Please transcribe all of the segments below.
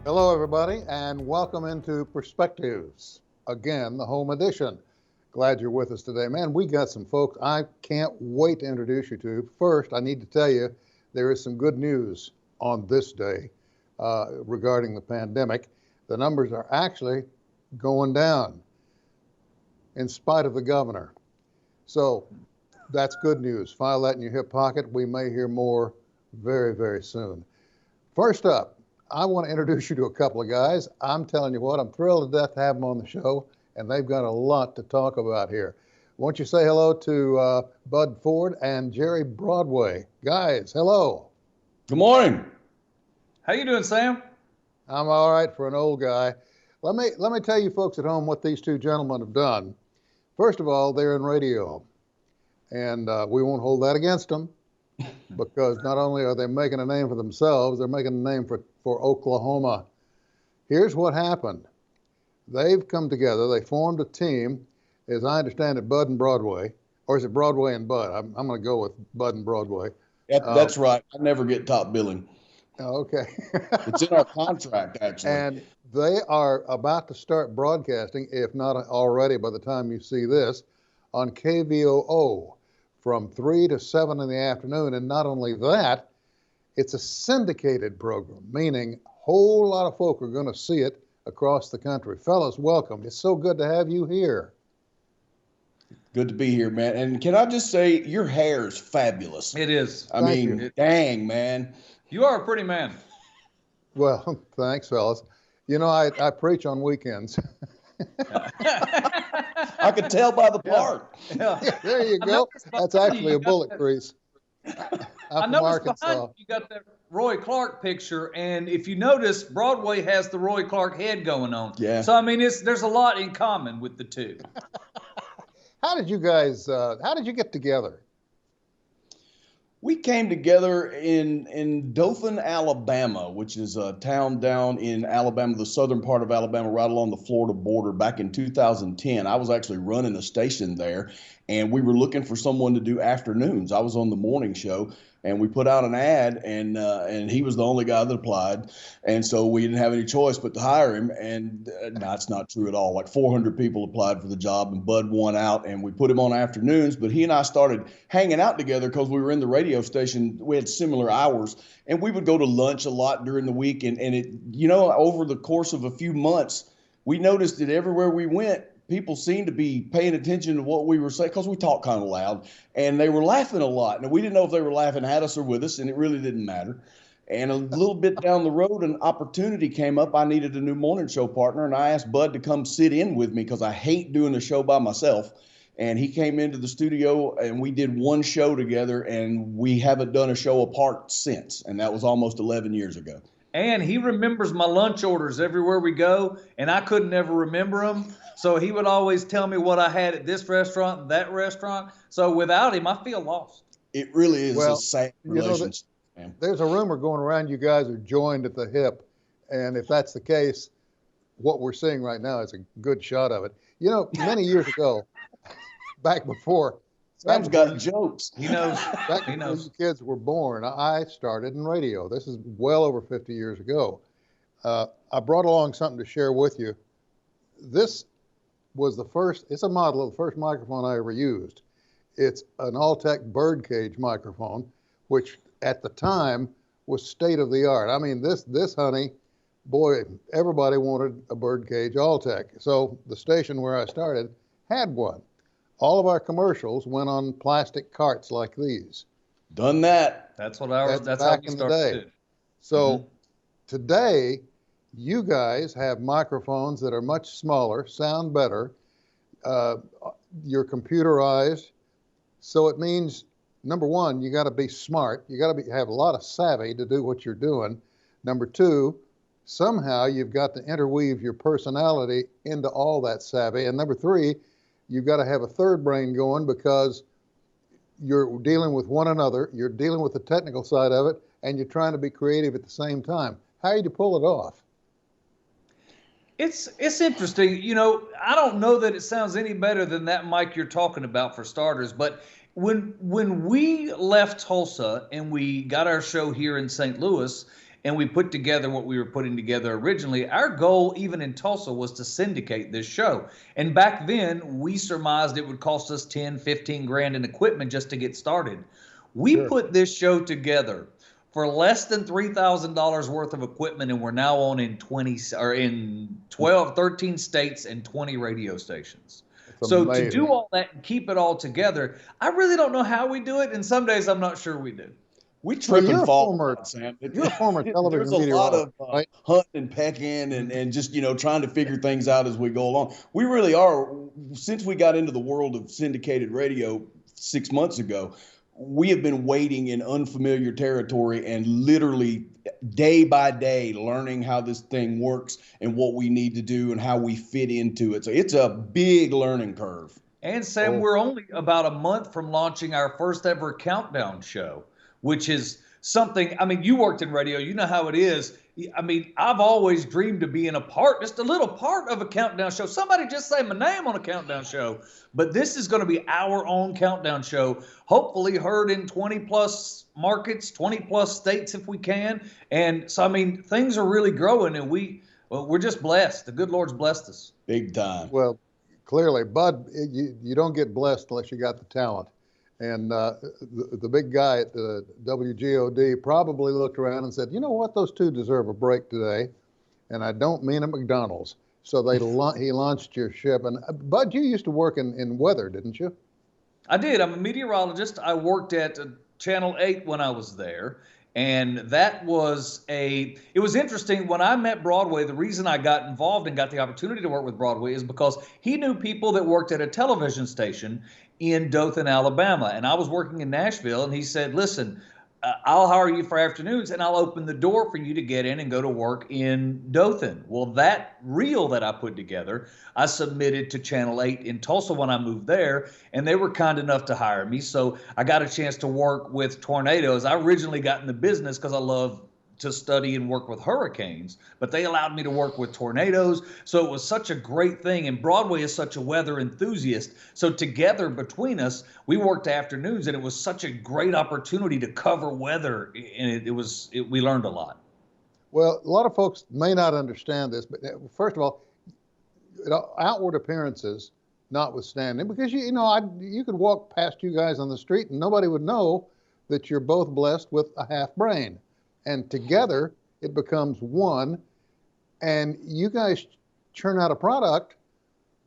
Hello, everybody, and welcome into Perspectives. Again, the home edition. Glad you're with us today. Man, we got some folks I can't wait to introduce you to. First, I need to tell you there is some good news on this day regarding the pandemic. The numbers are actually going down in spite of the governor. So that's good news. File that in your hip pocket. We may hear more very, very soon. First up, I want to introduce you to a couple of guys. I'm telling you what, I'm thrilled to death to have them on the show, and they've got a lot to talk about here. Won't you say hello to Bud Ford and Jerry Broadway? Guys, hello. Good morning. How you doing, Sam? I'm all right for an old guy. Let me tell you folks at home what these two gentlemen have done. First of all, they're in radio, and we won't hold that against them because not only are they making a name for themselves, they're making a name for Oklahoma. Here's what happened. They've come together. They formed a team, as I understand it, Bud and Broadway, or is it Broadway and Bud? I'm going to go with Bud and Broadway. That's right. I never get top billing. Okay. It's in our contract, actually. And they are about to start broadcasting, if not already by the time you see this, on KVOO from 3 to 7 in the afternoon. And not only that, it's a syndicated program, meaning a whole lot of folk are going to see it across the country. Fellas, welcome. It's so good to have you here. Good to be here, man. And can I just say, your hair is fabulous. It is. I mean, dang, man. You are a pretty man. Well, thanks, fellas. You know, I preach on weekends. I could tell by the part. Yeah. Yeah, there you go. That's actually a bullet crease. I noticed behind you got that Roy Clark picture, and if you notice, Broadway has the Roy Clark head going on. Yeah. So I mean, there's a lot in common with the two. How did you guys? How did you get together? We came together in Dothan, Alabama, which is a town down in Alabama, the southern part of Alabama, right along the Florida border back in 2010. I was actually running a station there, and we were looking for someone to do afternoons. I was on the morning show, and we put out an ad, and he was the only guy that applied. And so we didn't have any choice but to hire him. And that's not true at all. Like 400 people applied for the job, and Bud won out, and we put him on afternoons. But he and I started hanging out together because we were in the radio station. We had similar hours, and we would go to lunch a lot during the week. And it, you know, over the course of a few months, we noticed that everywhere we went, people seemed to be paying attention to what we were saying because we talk kind of loud, and they were laughing a lot. And we didn't know if they were laughing at us or with us, and it really didn't matter. And a little bit down the road, an opportunity came up. I needed a new morning show partner, and I asked Bud to come sit in with me because I hate doing the show by myself. And he came into the studio, and we did one show together, and we haven't done a show apart since. And that was almost 11 years ago. And he remembers my lunch orders everywhere we go, and I couldn't ever remember them. So he would always tell me what I had at this restaurant and that restaurant. So without him, I feel lost. It really is a sad relationship. There's a rumor going around you guys are joined at the hip. And if that's the case, what we're seeing right now is a good shot of it. You know, many years ago, back before Sam's got jokes. He knows. Back when you kids were born, I started in radio. This is well over 50 years ago. I brought along something to share with you. This was the first, it's a model of the first microphone I ever used. It's an Alltech birdcage microphone, which at the time was state of the art. I mean, this honey, boy, everybody wanted a birdcage Alltech. So the station where I started had one. All of our commercials went on plastic carts like these. Done that. That's how we started too. So today, you guys have microphones that are much smaller, sound better. You're computerized. So it means, number one, you got to be smart. You got to have a lot of savvy to do what you're doing. Number two, somehow you've got to interweave your personality into all that savvy. And number three, you've got to have a third brain going because you're dealing with one another, you're dealing with the technical side of it, and you're trying to be creative at the same time. How do you pull it off? It's interesting. You know, I don't know that it sounds any better than that mic you're talking about for starters, but when we left Tulsa and we got our show here in St. Louis, and we put together what we were putting together originally. Our goal, even in Tulsa, was to syndicate this show. And back then, we surmised it would cost us 10, 15 grand in equipment just to get started. We Sure. put this show together for less than $3,000 worth of equipment, and we're now on in 13 states and 20 radio stations. It's So amazing. to do all that and keep it all together, I really don't know how we do it, and some days I'm not sure we do. We trip you're and a fall, former- Sam. You're a former television There's a lot of meteorologist, right? hunting and pecking and just, trying to figure things out as we go along. We really are. Since we got into the world of syndicated radio 6 months ago, we have been wading in unfamiliar territory and literally day by day learning how this thing works and what we need to do and how we fit into it. So it's a big learning curve. And Sam, we're only about a month from launching our first ever countdown show, which is something, I mean, you worked in radio, you know how it is. I mean, I've always dreamed of being a part, just a little part of a countdown show. Somebody just say my name on a countdown show. But this is going to be our own countdown show, hopefully heard in 20 plus markets, 20 plus states if we can. And so, I mean, things are really growing, and we're just blessed. The good Lord's blessed us. Big time. Well, clearly, Bud, you don't get blessed unless you got the talent. And the big guy at the WGOD probably looked around and said, you know what, those two deserve a break today. And I don't mean at McDonald's. So he launched your ship. And Bud, you used to work in weather, didn't you? I did. I'm a meteorologist. I worked at Channel 8 when I was there. And it was interesting. When I met Broadway, the reason I got involved and got the opportunity to work with Broadway is because he knew people that worked at a television station in Dothan, Alabama. And I was working in Nashville, and he said, listen, I'll hire you for afternoons, and I'll open the door for you to get in and go to work in Dothan. Well, that reel that I put together, I submitted to Channel 8 in Tulsa when I moved there, and they were kind enough to hire me. So I got a chance to work with tornadoes. I originally got in the business because I love to study and work with hurricanes, but they allowed me to work with tornadoes. So it was such a great thing. And Broadway is such a weather enthusiast. So together between us, we worked afternoons, and it was such a great opportunity to cover weather. And we learned a lot. Well, a lot of folks may not understand this, but first of all, outward appearances notwithstanding, because you could walk past you guys on the street and nobody would know that you're both blessed with a half brain. And together it becomes one, and you guys churn out a product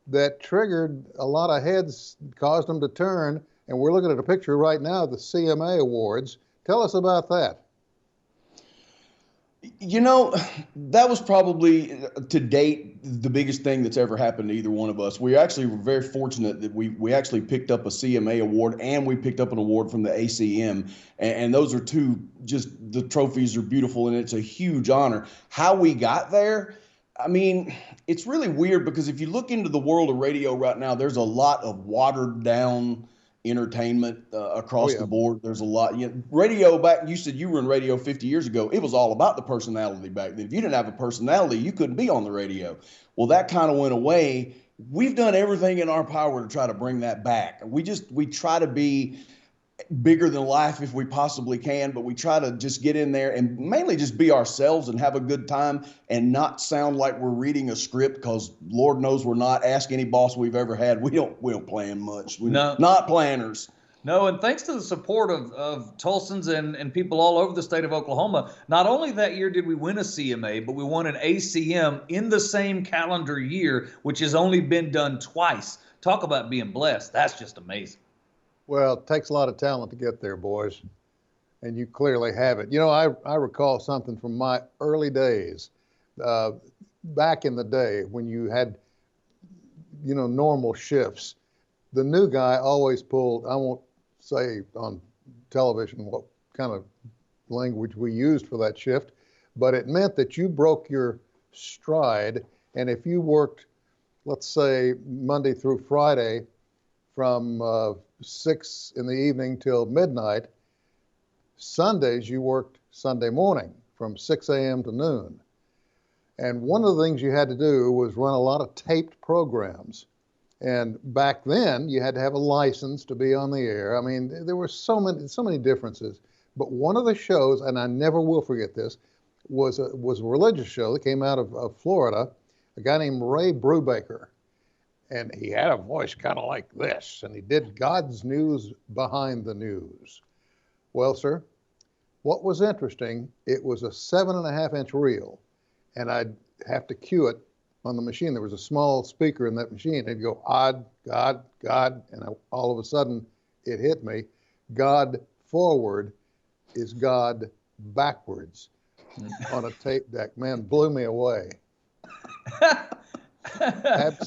that triggered a lot of heads, caused them to turn, and we're looking at a picture right now of the CMA Awards. Tell us about that. That was probably, to date, the biggest thing that's ever happened to either one of us. We actually were very fortunate that we actually picked up a CMA award, and we picked up an award from the ACM. And those are two, just the trophies are beautiful, and it's a huge honor. How we got there, I mean, it's really weird because if you look into the world of radio right now, there's a lot of watered down entertainment across the board. There's a lot. Radio back, you said you were in radio 50 years ago. It was all about the personality back then. If you didn't have a personality, you couldn't be on the radio. Well, that kind of went away. We've done everything in our power to try to bring that back. We try to be bigger than life if we possibly can, but we try to just get in there and mainly just be ourselves and have a good time and not sound like we're reading a script, because Lord knows we're not. Ask any boss we've ever had. We don't plan much. We're not planners. No, and thanks to the support of Tulsans and people all over the state of Oklahoma, not only that year did we win a CMA, but we won an ACM in the same calendar year, which has only been done twice. Talk about being blessed. That's just amazing. Well, it takes a lot of talent to get there, boys, and you clearly have it. I recall something from my early days, back in the day when you had, normal shifts. The new guy always pulled, I won't say on television what kind of language we used for that shift, but it meant that you broke your stride, and if you worked, let's say, Monday through Friday from 6 in the evening till midnight, Sundays you worked Sunday morning from 6 a.m. to noon. And one of the things you had to do was run a lot of taped programs. And back then you had to have a license to be on the air. I mean, there were so many differences. But one of the shows, and I never will forget this, was a religious show that came out of Florida. A guy named Ray Brubaker, and he had a voice kind of like this, and he did God's News Behind the News. Well, sir, what was interesting, it was a 7.5-inch reel, and I'd have to cue it on the machine. There was a small speaker in that machine. It'd go, odd, God, God, and all of a sudden it hit me. God forward is God backwards on a tape deck. Man, blew me away.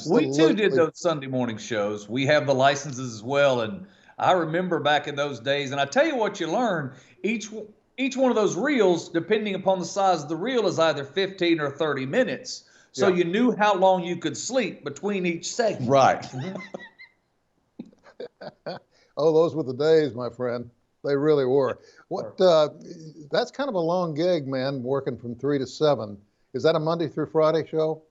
We too did those Sunday morning shows. We have the licenses as well, and I remember back in those days. And I tell you what, you learn each one of those reels, depending upon the size of the reel, is either 15 or 30 minutes. So you knew how long you could sleep between each segment. Right. Oh, those were the days, my friend. They really were. What? That's kind of a long gig, man. Working from 3 to 7. Is that a Monday through Friday show?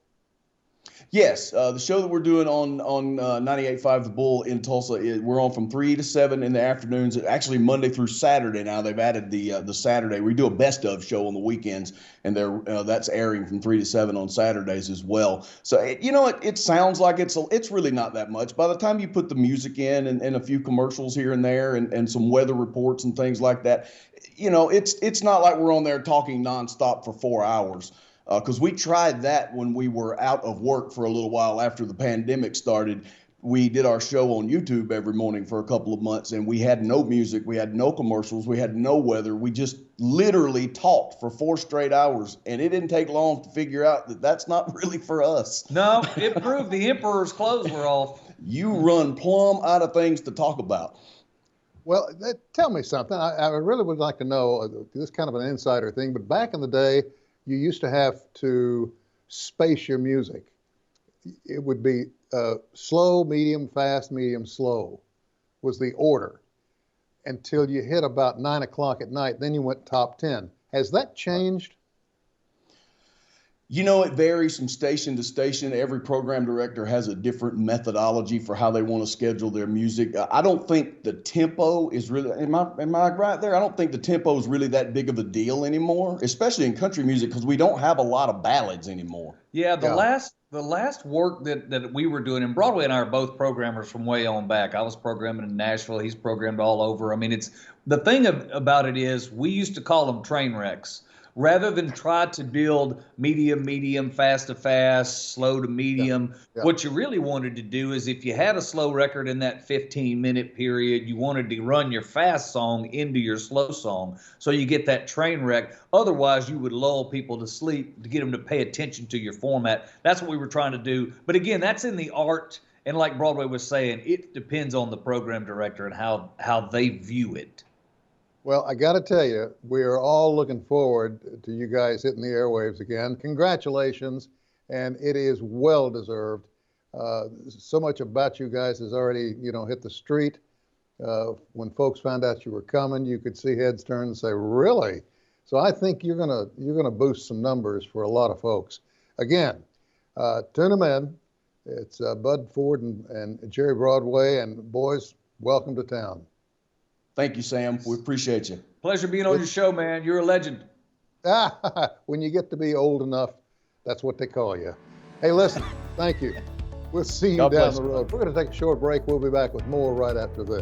Yes, the show that we're doing on 98.5 The Bull in Tulsa, we're on from 3 to 7 in the afternoons. Actually, Monday through Saturday now. They've added the Saturday. We do a best of show on the weekends, and that's airing from 3 to 7 on Saturdays as well. So it sounds like it's really not that much. By the time you put the music in and a few commercials here and there and some weather reports and things like that, it's not like we're on there talking nonstop for 4 hours. Because we tried that when we were out of work for a little while after the pandemic started. We did our show on YouTube every morning for a couple of months, and we had no music, we had no commercials, we had no weather. We just literally talked for 4 straight hours, and it didn't take long to figure out that that's not really for us. No, it proved the emperor's clothes were off. You run plumb out of things to talk about. Well, tell me something. I really would like to know, this is kind of an insider thing, but back in the day, you used to have to space your music. It would be slow, medium, fast, medium, slow was the order until you hit about 9 o'clock at night. Then you went top 10. Has that changed? It varies from station to station. Every program director has a different methodology for how they want to schedule their music. I don't think the tempo is really, am I right there? I don't think the tempo is really that big of a deal anymore, especially in country music, because we don't have a lot of ballads anymore. Yeah, the last work that we were doing, and Broadway and I are both programmers from way on back. I was programming in Nashville. He's programmed all over. I mean, it's the thing about it is we used to call them train wrecks. Rather than try to build medium, fast to fast, slow to medium, what you really wanted to do is if you had a slow record in that 15-minute period, you wanted to run your fast song into your slow song so you get that train wreck. Otherwise, you would lull people to sleep to get them to pay attention to your format. That's what we were trying to do. But again, that's in the art. And like Broadway was saying, it depends on the program director and how they view it. Well, I got to tell you, we are all looking forward to you guys hitting the airwaves again. Congratulations, and it is well deserved. So much about you guys has already, hit the street. When folks found out you were coming, you could see heads turn and say, "Really?" So I think you're gonna boost some numbers for a lot of folks. Again, tune them in. It's Bud Ford and Jerry Broadway, and boys, welcome to town. Thank you, Sam. We appreciate you. Pleasure being on your show, man. You're a legend. When you get to be old enough, that's what they call you. Hey, listen, thank you. We'll see you down the road. We're going to take a short break. We'll be back with more right after this.